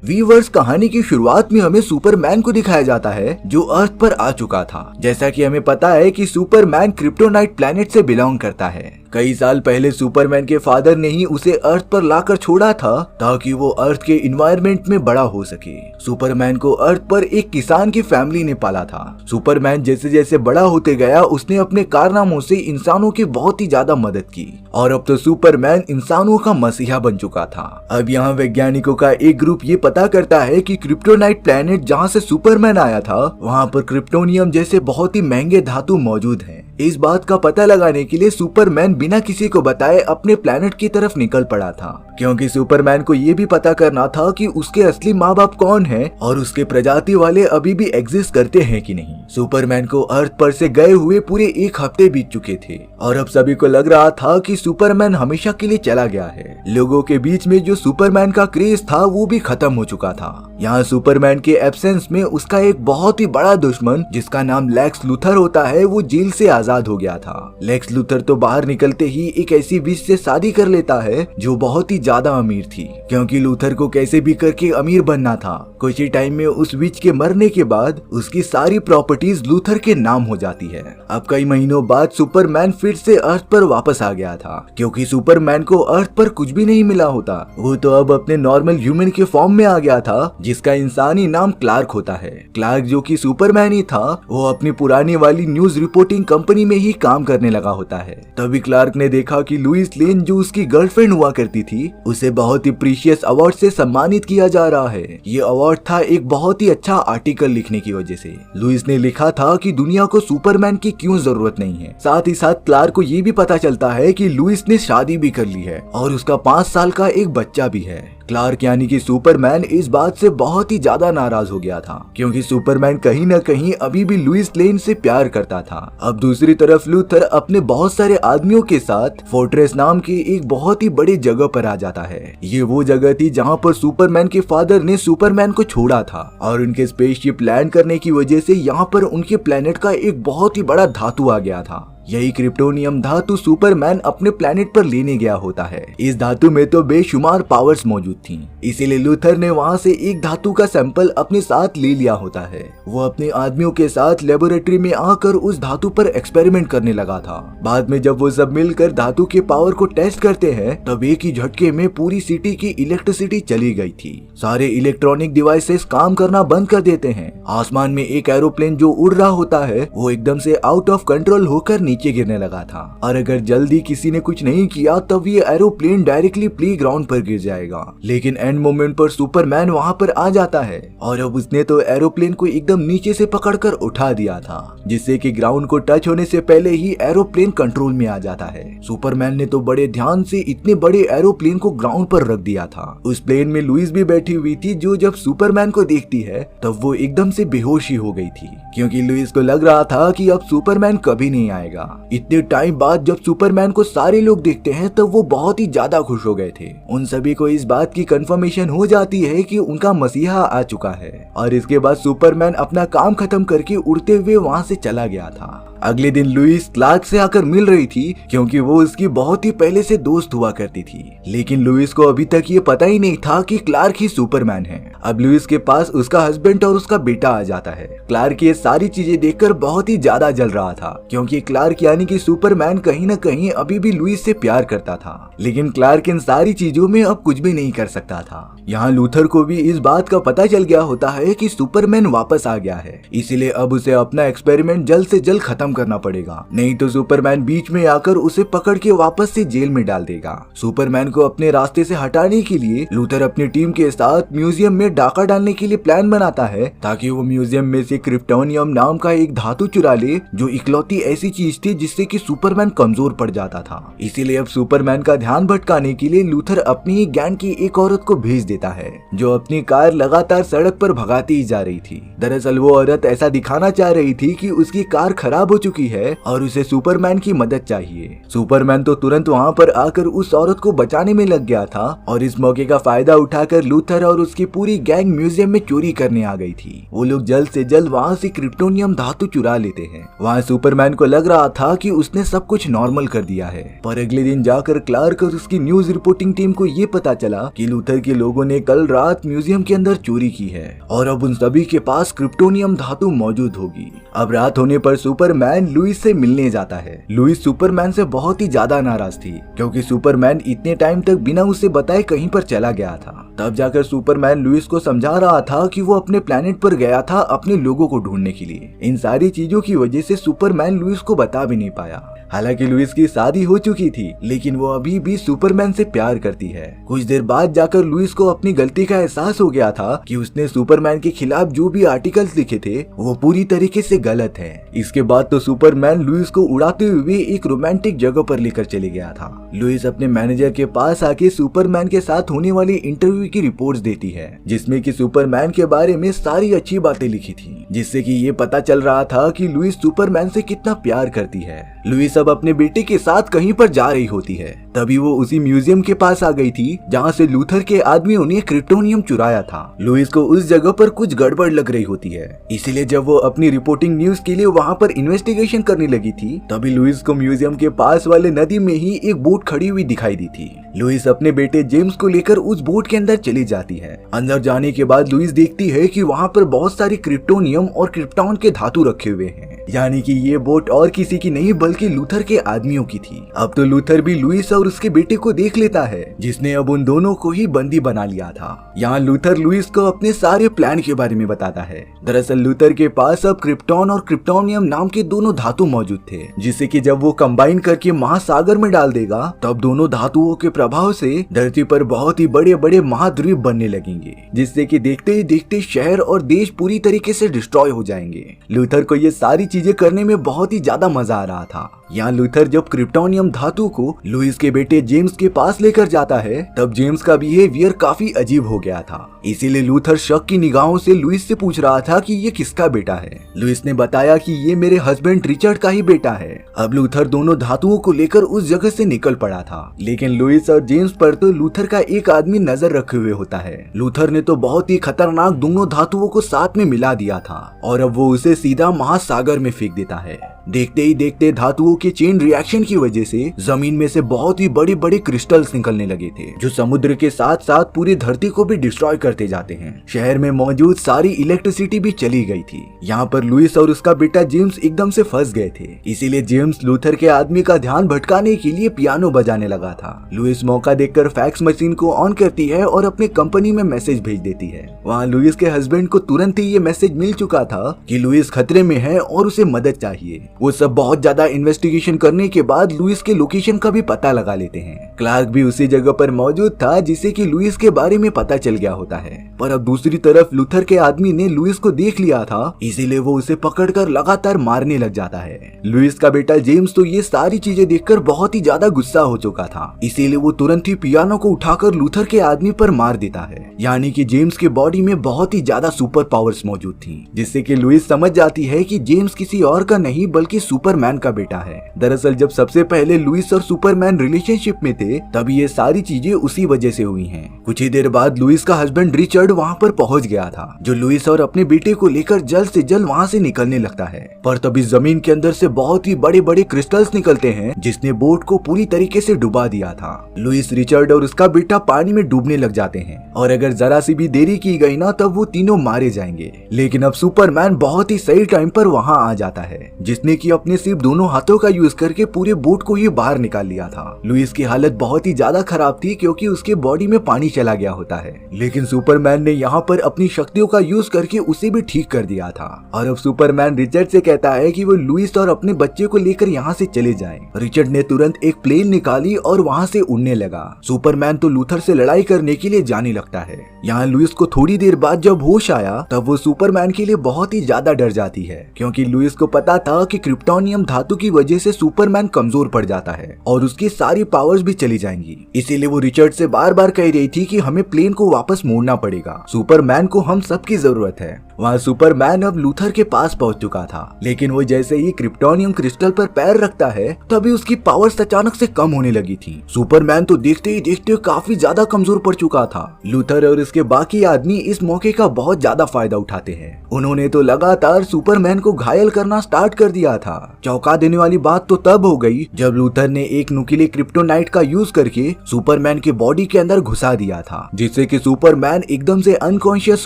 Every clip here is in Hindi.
वीवर्स, कहानी की शुरुआत में हमें सुपरमैन को दिखाया जाता है जो अर्थ पर आ चुका था। जैसा कि हमें पता है कि सुपरमैन क्रिप्टोनाइट प्लेनेट से बिलोंग करता है। कई साल पहले सुपरमैन के फादर ने ही उसे अर्थ पर लाकर छोड़ा था ताकि वो अर्थ के इन्वायरमेंट में बड़ा हो सके। सुपरमैन को अर्थ पर एक किसान की फैमिली ने पाला था। सुपरमैन जैसे जैसे बड़ा होते गया उसने अपने कारनामों से इंसानों की बहुत ही ज्यादा मदद की और अब तो सुपरमैन इंसानों का मसीहा बन चुका था। अब यहाँ वैज्ञानिकों का एक ग्रुप ये पता करता है कि क्रिप्टोनाइट प्लेनेट जहाँ से सुपरमैन आया था वहाँ पर क्रिप्टोनियम जैसे बहुत ही महंगे धातु मौजूद हैं। इस बात का पता लगाने के लिए सुपरमैन बिना किसी को बताए अपने प्लेनेट की तरफ निकल पड़ा था, क्योंकि सुपरमैन को ये भी पता करना था कि उसके असली माँ बाप कौन हैं और उसके प्रजाति वाले अभी भी एग्जिस्ट करते हैं कि नहीं। सुपरमैन को अर्थ पर से गए हुए पूरे एक हफ्ते बीत चुके थे और अब सभी को लग रहा था कि सुपरमैन हमेशा के लिए चला गया है। लोगों के बीच में जो सुपरमैन का क्रेज था वो भी खत्म हो चुका था। यहाँ सुपरमैन के एब्सेंस में उसका एक बहुत ही बड़ा दुश्मन जिसका नाम लेक्स लूथर होता है वो जेल से आजाद हो गया था। लेक्स लूथर तो बाहर निकलते ही एक ऐसी विच से शादी कर लेता है जो बहुत ही ज्यादा अमीर थी, क्योंकि लूथर को कैसे भी करके अमीर बनना था। कुछ ही टाइम में उस विच के मरने के बाद उसकी सारी प्रॉपर्टीज लूथर के नाम हो जाती है। अब कई महीनों बाद सुपरमैन फिर से अर्थ पर वापस आ गया था, क्योंकि सुपरमैन को अर्थ पर कुछ भी नहीं मिला होता। वो तो अब अपने नॉर्मल ह्यूमन के फॉर्म में आ गया था जिसका इंसानी नाम क्लार्क होता है। क्लार्क जो कि सुपरमैन ही था वो अपनी पुरानी वाली न्यूज रिपोर्टिंग कंपनी में ही काम करने लगा होता है। तभी क्लार्क ने देखा कि लुइस लेन जो उसकी गर्लफ्रेंड हुआ करती थी उसे बहुत ही प्रीशियस अवार्ड से सम्मानित किया जा रहा है। ये अवार्ड था एक बहुत ही अच्छा आर्टिकल लिखने की वजह से। लुइस ने लिखा था कि दुनिया को सुपरमैन की क्यों जरूरत नहीं है। साथ ही साथ क्लार्क को ये भी पता चलता है कि लुइस ने शादी भी कर ली है और उसका 5 साल का एक बच्चा भी है। क्लार्क यानी कि सुपरमैन इस बात से बहुत ही ज्यादा नाराज हो गया था, क्योंकि सुपरमैन कहीं न कहीं अभी भी लुइस लेन से प्यार करता था। अब दूसरी तरफ लूथर अपने बहुत सारे आदमियों के साथ फोर्ट्रेस नाम की एक बहुत ही बड़ी जगह पर आ जाता है। ये वो जगह थी जहाँ पर सुपरमैन के फादर ने सुपरमैन को छोड़ा था और उनके स्पेसशिप लैंड करने की वजह से यहाँ पर उनके प्लेनेट का एक बहुत ही बड़ा धातु आ गया था। यही क्रिप्टोनियम धातु सुपरमैन अपने प्लेनेट पर लेने गया होता है। इस धातु में तो बेशुमार पावर्स मौजूद थी, इसीलिए लूथर ने वहां से एक धातु का सैंपल अपने साथ ले लिया होता है। वो अपने आदमियों के साथ लेबोरेटरी में आकर उस धातु पर एक्सपेरिमेंट करने लगा था। बाद में जब वो सब मिलकर धातु के पावर को टेस्ट करते हैं तब एक ही झटके में पूरी सिटी की इलेक्ट्रिसिटी चली गई थी। सारे इलेक्ट्रॉनिक डिवाइसेस काम करना बंद कर देते हैं। आसमान में एक एरोप्लेन जो उड़ रहा होता है वो एकदम से आउट ऑफ कंट्रोल होकर नीचे गिरने लगा था और अगर जल्दी किसी ने कुछ नहीं किया तब ये एरोप्लेन डायरेक्टली प्ले ग्राउंड पर गिर जाएगा। लेकिन एंड मोमेंट पर सुपरमैन वहां पर आ जाता है और अब उसने तो एरोप्लेन को एकदम नीचे से पकड़कर उठा दिया था, जिससे कि ग्राउंड को टच होने से पहले ही एरोप्लेन कंट्रोल में आ जाता है। सुपरमैन ने तो बड़े ध्यान से इतने बड़े एरोप्लेन को ग्राउंड पर रख दिया था। उस प्लेन में लुइस भी बैठी हुई थी, जो जब सुपरमैन को देखती है तब वो एकदम से बेहोश ही हो गई थी, क्योंकि लुइस को लग रहा था कि अब सुपरमैन कभी नहीं आएगा। इतने टाइम बाद जब सुपरमैन को सारे लोग देखते हैं तब वो बहुत ही ज्यादा खुश हो गए थे। उन सभी को इस बात की कंफर्मेशन हो जाती है कि उनका मसीहा आ चुका है और इसके बाद सुपरमैन अपना काम खत्म करके उड़ते हुए वहां से चला गया था। अगले दिन लुइस क्लार्क से आकर मिल रही थी, क्योंकि वो उसकी बहुत ही पहले से दोस्त हुआ करती थी। लेकिन लुइस को अभी तक ये पता ही नहीं था कि क्लार्क ही सुपरमैन है। अब लुइस के पास उसका हस्बैंड और उसका बेटा आ जाता है। क्लार्क ये सारी चीजें देखकर बहुत ही ज्यादा जल रहा था, क्योंकि क्लार्क यानी कि सुपरमैन कहीं न कहीं अभी भी लुइस से प्यार करता था। लेकिन क्लार्क इन सारी चीजों में अब कुछ भी नहीं कर सकता था। यहाँ लूथर को भी इस बात का पता चल गया होता है कि सुपरमैन वापस आ गया है, इसीलिए अब उसे अपना एक्सपेरिमेंट जल्द से जल्द खत्म करना पड़ेगा, नहीं तो सुपरमैन बीच में आकर उसे पकड़ के वापस से जेल में डाल देगा। सुपरमैन को अपने रास्ते से हटाने के लिए लूथर अपनी टीम के साथ म्यूजियम में डाका डालने के लिए प्लान बनाता है, ताकि वो म्यूजियम में से क्रिप्टोनियम नाम का एक धातु चुरा ले, जो इकलौती ऐसी चीज थी जिससे कि सुपरमैन कमजोर पड़ जाता था। इसीलिए अब सुपरमैन का ध्यान भटकाने के लिए लूथर अपनी ही गैंग की एक औरत को भेज देता है, जो अपनी कार लगातार सड़क पर भगाती ही जा रही थी। दरअसल वो औरत ऐसा दिखाना चाह रही थी कि उसकी कार खराब हो चुकी है और उसे सुपरमैन की मदद चाहिए। सुपरमैन तो तुरंत वहाँ पर आकर उस औरत को बचाने में लग गया था और इस मौके का फायदा उठाकर लूथर और उसकी पूरी गैंग म्यूजियम में चोरी करने आ गई थी। वो लोग जल्द से जल्द वहाँ से क्रिप्टोनियम धातु चुरा लेते हैं। वहाँ सुपरमैन को लग रहा था कि उसने सब कुछ नॉर्मल कर दिया है, पर अगले दिन जाकर क्लार्क और उसकी न्यूज रिपोर्टिंग टीम को ये पता चला कि लूथर के लोगों ने कल रात म्यूजियम के अंदर चोरी की है और अब उन सभी के पास क्रिप्टोनियम धातु मौजूद होगी। अब रात होने पर सुपरमैन लुइस से मिलने जाता है। लुइस सुपरमैन से बहुत ही ज्यादा नाराज थी क्योंकि सुपरमैन इतने टाइम तक बिना उसे बताए कहीं पर चला गया था। तब जाकर सुपरमैन लुइस को समझा रहा था कि वो अपने प्लेनेट पर गया था अपने लोगों को ढूंढने के लिए। इन सारी चीजों की वजह से सुपरमैन लुइस को बता भी नहीं पाया। हालांकि लुइस की शादी हो चुकी थी लेकिन वो अभी भी सुपरमैन से प्यार करती है। कुछ देर बाद जाकर लुइस को अपनी गलती का एहसास हो गया था कि उसने सुपरमैन के खिलाफ जो भी आर्टिकल्स लिखे थे वो पूरी तरीके से गलत है। इसके बाद तो सुपरमैन लुइस को उड़ाते हुए एक रोमांटिक जगह पर लेकर चले गया था। लुइस अपने मैनेजर के पास आके सुपरमैन के साथ होने वाली इंटरव्यू की रिपोर्ट्स देती है जिसमें कि सुपरमैन के बारे में सारी अच्छी बातें लिखी थी, जिससे कि ये पता चल रहा था कि लुइस सुपरमैन से कितना प्यार करती है। लुइस अब अपने बेटे के साथ कहीं पर जा रही होती है, तभी वो उसी म्यूजियम के पास आ गई थी जहाँ से लूथर के आदमियों ने क्रिप्टोनियम चुराया था। लुइस को उस जगह पर कुछ गड़बड़ लग रही होती है, इसीलिए जब वो अपनी रिपोर्टिंग न्यूज के लिए वहाँ पर इन्वेस्टिगेशन करने लगी थी तभी लुइस को म्यूजियम के पास वाले नदी में ही एक बोट खड़ी हुई दिखाई दी थी। लुइस अपने बेटे जेम्स को लेकर उस बोट के अंदर चली जाती है। अंदर जाने के बाद लुइस देखती है कि वहाँ पर बहुत सारी क्रिप्टोनियम और क्रिप्टॉन के धातु रखे हुए हैं, यानी कि ये बोट और किसी की नहीं बल्कि लूथर के आदमियों की थी। अब तो लूथर भी लुइस और उसके बेटे को देख लेता है जिसने अब उन दोनों को ही बंदी बना लिया था। यहाँ लूथर लुइस को अपने सारे प्लान के बारे में बताता है। दरअसल लूथर के पास अब क्रिप्टॉन और क्रिप्टोनियम नाम के दोनों धातु मौजूद थे, जिससे कि जब वो कंबाइन करके महासागर में डाल देगा तब दोनों धातुओं के प्रभाव से धरती पर बहुत ही बड़े बड़े महाद्वीप बनने लगेंगे, जिससे कि देखते ही देखते शहर और देश पूरी तरीके से डिस्ट्रॉय हो जाएंगे। लूथर को ये सारी चीजें करने में बहुत ही ज्यादा मजा आ रहा था। यहाँ लूथर जब क्रिप्टोनियम धातु को लुइस के बेटे जेम्स के पास लेकर जाता है तब जेम्स का बिहेवियर काफी अजीब हो गया था, इसीलिए लूथर शक की निगाहों से लुइस से पूछ रहा था कि ये किसका बेटा है। लुइस ने बताया कि ये मेरे हस्बैंड रिचर्ड का ही बेटा है। अब लूथर दोनों धातुओं को लेकर उस जगह से निकल पड़ा था, लेकिन लुइस और जेम्स पर तो लूथर का एक आदमी नजर रखे हुए होता है। लूथर ने तो बहुत ही खतरनाक दोनों धातुओं को साथ में मिला दिया था और अब वो उसे सीधा महासागर में फेंक देता है। देखते ही देखते धातुओं के चेन रिएक्शन की वजह से जमीन में से बहुत ही बड़े बड़े क्रिस्टल्स निकलने लगे थे, जो समुद्र के साथ साथ पूरी धरती को भी डिस्ट्रॉय करते जाते हैं। शहर में मौजूद सारी इलेक्ट्रिसिटी भी चली गई थी। यहाँ पर लुइस और उसका बेटा जेम्स एकदम से फंस गए थे, इसीलिए जेम्स लूथर के आदमी का ध्यान भटकाने के लिए पियानो बजाने लगा था। लुइस मौका देखकर फैक्स मशीन को ऑन करती है और अपने कंपनी में मैसेज भेज देती है। वहाँ लुइस के हस्बैंड को तुरंत ही ये मैसेज मिल चुका था कि लुइस खतरे में है और उसे मदद चाहिए। वो सब बहुत ज्यादा इन्वेस्टिगेशन करने के बाद लुइस के लोकेशन का भी पता लगा लेते हैं। क्लार्क भी उसी जगह पर मौजूद था जिससे कि लुइस के बारे में पता चल गया होता है, पर अब दूसरी तरफ लूथर के आदमी ने लुइस को देख लिया था, इसीलिए वो उसे पकड़कर लगातार मारने लग जाता है। लुइस का बेटा जेम्स तो ये सारी चीजें देखकर बहुत ही ज्यादा गुस्सा हो चुका था, इसीलिए वो तुरंत ही पियानो को उठाकर लूथर के आदमी पर मार देता है। यानी कि जेम्स के बॉडी में बहुत ही ज्यादा सुपर पावर्स मौजूद थी, जिससे कि लुइस समझ जाती है कि जेम्स किसी और का नहीं बल्कि सुपरमैन का बेटा है। दरअसल जब सबसे पहले लुइस और सुपरमैन रिलेशनशिप में थे तब ये सारी चीजें उसी वजह से हुई हैं। कुछ ही देर बाद लुइस का हस्बैंड रिचर्ड वहाँ पर पहुँच गया था, जो लुइस और अपने बेटे को लेकर जल्द से जल्द वहाँ से निकलने लगता है। पर तभी जमीन के अंदर से बहुत ही बड़े बड़े क्रिस्टल्स निकलते हैं जिसने बोट को पूरी तरीके से डुबा दिया था। लुइस, रिचर्ड और उसका बेटा पानी में डूबने लग जाते हैं और अगर जरा सी भी देरी की गई ना तब वो तीनों मारे जाएंगे। लेकिन अब सुपरमैन बहुत ही सही टाइम पर वहाँ आ जाता है, जिसने की अपने सिर्फ दोनों हाथों का यूज करके पूरे बोट को ही बाहर निकाल लिया था। लुइस की हालत बहुत ही ज्यादा खराब थी क्योंकि उसके बॉडी में पानी चला गया होता है, लेकिन सुपरमैन ने यहाँ पर अपनी शक्तियों का यूज करके उसे भी ठीक कर दिया था। और अब सुपरमैन रिचर्ड से कहता है कि वो लुइस और अपने बच्चे को लेकर यहाँ से चले जाएं। रिचर्ड ने तुरंत एक प्लेन निकाली और वहाँ से उड़ने लगा। सुपरमैन तो लूथर से लड़ाई करने के लिए जाने लगता है। यहाँ लुइस को थोड़ी देर बाद जब होश आया तब वो सुपरमैन के लिए बहुत ही ज्यादा डर जाती है, क्योंकि लुइस को पता था कि क्रिप्टोनियम धातु की वजह से सुपरमैन कमजोर पड़ जाता है और उसकी सारी पावर्स भी चली जाएंगी। इसीलिए वो रिचर्ड से बार बार कह रही थी कि हमें प्लेन को वापस मोड़ना पड़ेगा, सुपरमैन को हम सबकी जरूरत है। वहाँ सुपरमैन अब लूथर के पास पहुंच चुका था, लेकिन वो जैसे ही क्रिप्टोनियम क्रिस्टल पर पैर रखता है तभी उसकी पावर्स अचानक से कम होने लगी थी। सुपरमैन तो देखते ही देखते काफी ज्यादा कमजोर पड़ चुका था। लूथर और इसके बाकी आदमी इस मौके का बहुत ज्यादा फायदा उठाते हैं। उन्होंने तो लगातार सुपरमैन को घायल करना स्टार्ट कर दिया था। चौंका देने वाली बात तो तब हो गई जब लूथर ने एक नुकीले क्रिप्टोनाइट का यूज करके सुपरमैन के बॉडी के अंदर घुसा दिया था, जिससे कि सुपरमैन एकदम से अनकॉन्शियस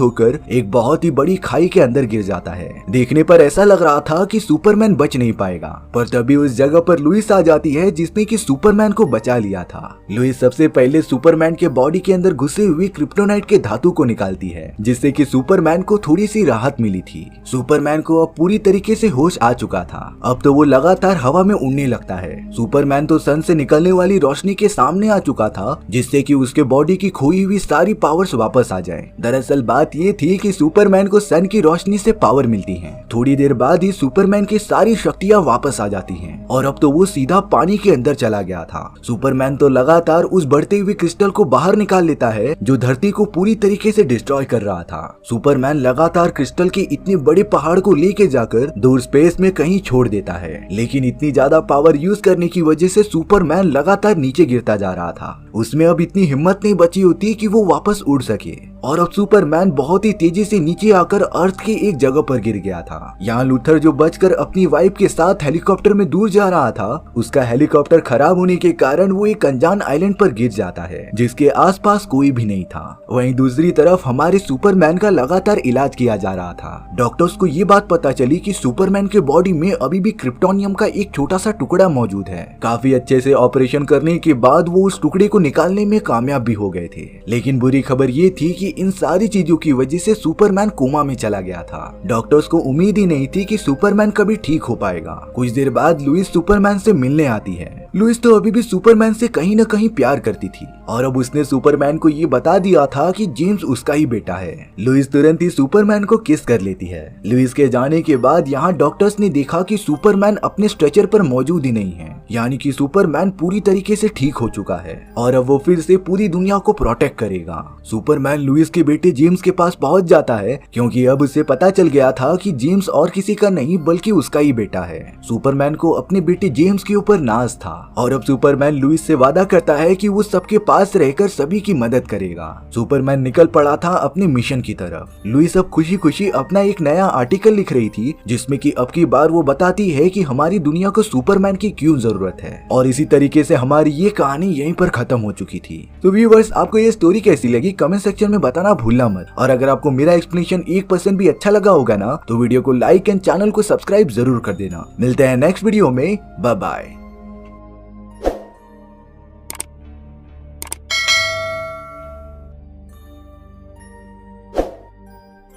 होकर एक बहुत ही बड़ी खाई के अंदर गिर जाता है। देखने पर ऐसा लग रहा था कि सुपरमैन बच नहीं पाएगा, पर तभी उस जगह पर लुइस आ जाती है जिसने कि सुपरमैन को बचा लिया था। लुइस सबसे पहले सुपरमैन के बॉडी के अंदर घुसे हुए क्रिप्टोनाइट के धातु को निकालती है, जिससे कि सुपरमैन को थोड़ी सी राहत मिली थी। सुपरमैन को अब पूरी तरीके से होश आ चुका था। अब तो वो लगातार हवा में उड़ने लगता है। सुपरमैन तो सन से निकलने वाली रोशनी के सामने आ चुका था, जिससे कि उसके बॉडी की खोई हुई सारी पावर्स वापस आ जाए। दरअसल बात ये थी कि सुपरमैन को सन की रोशनी से पावर मिलती है। थोड़ी देर बाद ही सुपरमैन की सारी शक्तियां वापस आ जाती हैं और अब तो वो सीधा पानी के अंदर चला गया था। सुपरमैन तो लगातार उस बढ़ते हुए क्रिस्टल को बाहर निकाल लेता है जो धरती को पूरी तरीके से डिस्ट्रॉय कर रहा था। सुपरमैन लगातार क्रिस्टल के इतने बड़े पहाड़ को लेके जाकर दूर स्पेस में कहीं छोड़ देता है, लेकिन इतनी ज्यादा पावर यूज करने की वजह से सुपरमैन लगातार नीचे गिरता जा रहा था। उसमें अब इतनी हिम्मत नहीं बची होती कि वो वापस उड़ सके और अब सुपरमैन बहुत ही तेजी से नीचे आकर अर्थ की एक जगह पर गिर गया था। यहाँ लूथर जो बचकर अपनी वाइफ के साथ हेलीकॉप्टर में दूर जा रहा था, उसका हेलीकॉप्टर खराब होने के कारण वो एक अनजान आइलैंड पर गिर जाता है जिसके आसपास कोई भी नहीं था। वहीं दूसरी तरफ हमारे सुपरमैन का लगातार इलाज किया जा रहा था। डॉक्टर्स को ये बात पता चली कि सुपरमैन के बॉडी में अभी भी क्रिप्टोनियम का एक छोटा सा टुकड़ा मौजूद है। काफी अच्छे से ऑपरेशन करने के बाद वो उस टुकड़े को निकालने में कामयाब भी हो गए थे, लेकिन बुरी खबर ये थी कि इन सारी चीजों की वजह से सुपरमैन कोमा में चला गया था। डॉक्टर्स को उम्मीद ही नहीं थी कि सुपरमैन कभी ठीक हो पाएगा। कुछ देर बाद लुइस सुपरमैन से मिलने आती है। लुइस तो अभी भी सुपरमैन से कहीं न कहीं प्यार करती थी और अब उसने सुपरमैन को ये बता दिया था कि जेम्स उसका ही बेटा है। लुइस तुरंत ही सुपरमैन को किस कर लेती है। लुइस के जाने के बाद यहाँ डॉक्टर्स ने देखा कि सुपरमैन अपने स्ट्रेचर पर मौजूद ही नहीं है, यानी कि सुपरमैन पूरी तरीके से ठीक हो चुका है और अब वो फिर से पूरी दुनिया को प्रोटेक्ट करेगा। सुपरमैन लुइस के बेटे जेम्स के पास पहुंच जाता है क्योंकि अब उसे पता चल गया था कि जेम्स और किसी का नहीं बल्कि उसका ही बेटा है। सुपरमैन को अपने बेटे जेम्स के ऊपर नाज था और अब सुपरमैन लुइस से वादा करता है कि वो सबके पास रहकर सभी की मदद करेगा। सुपरमैन निकल पड़ा था अपने मिशन की तरफ। लुइस अब खुशी खुशी अपना एक नया आर्टिकल लिख रही थी जिसमें कि अब की बार वो बताती है कि हमारी दुनिया को सुपरमैन की क्यों जरूरत है और इसी तरीके से हमारी ये कहानी यहीं पर खत्म हो चुकी थी। तो व्यूअर्स, आपको ये स्टोरी कैसी लगी कमेंट सेक्शन में बताना भूलना मत, और अगर आपको मेरा एक्सप्लेनेशन 1% भी अच्छा लगा होगा ना तो वीडियो को लाइक एंड चैनल को सब्सक्राइब जरूर कर देना। मिलते हैं नेक्स्ट वीडियो में, बाय बाय।